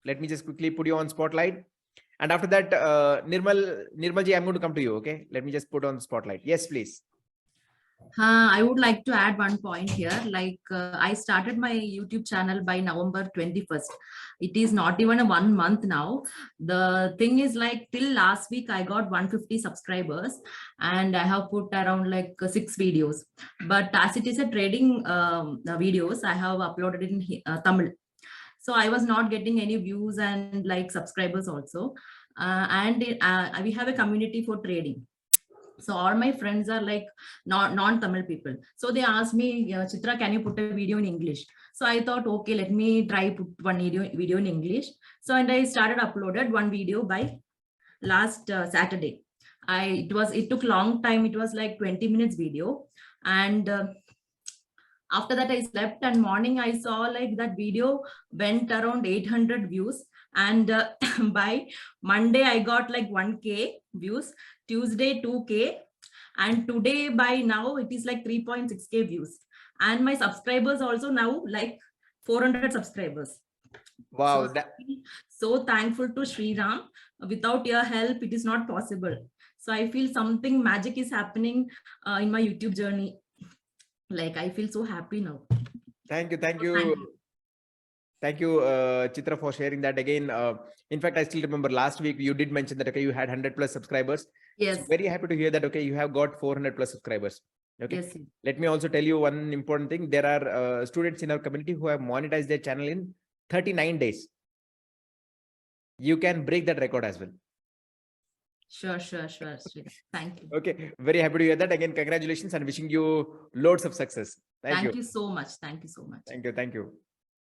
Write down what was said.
Let me just quickly put you on spotlight. And after that, Nirmalji, I'm going to come to you. Okay. Let me just put on the spotlight. Yes, please. I would like to add one point here. Like I started my YouTube channel by November 21st. It is not even a 1 month now. The thing is, like, till last week I got 150 subscribers and I have put around like 6 videos. But as it is a trading videos, I have uploaded it in Tamil. So I was not getting any views and like subscribers also. We have a community for trading. So all my friends are like non-Tamil people. So they asked me, Chitra, can you put a video in English? So I thought, okay, let me try put one video in English. So and I started uploaded one video by last Saturday. It took long time. It was like 20 minutes video. And after that I slept, and morning I saw like that video went around 800 views. And by Monday I got like 1K views, Tuesday 2K, and today by now it is like 3.6K views. And my subscribers also now like 400 subscribers. Wow. So thankful to Sriram. Without your help, it is not possible. So I feel something magic is happening in my YouTube journey. Like I feel so happy now. Thank you. Thank you, Chitra, for sharing that again. In fact, I still remember last week you did mention that, okay, you had 100 plus subscribers. Yes. So very happy to hear that, okay, you have got 400 plus subscribers. Okay. Yes. Let me also tell you one important thing. There are students in our community who have monetized their channel in 39 days. You can break that record as well. Sure. Thank you. Okay. Very happy to hear that. Again, congratulations and wishing you loads of success. Thank you so much. Thank you so much. Thank you.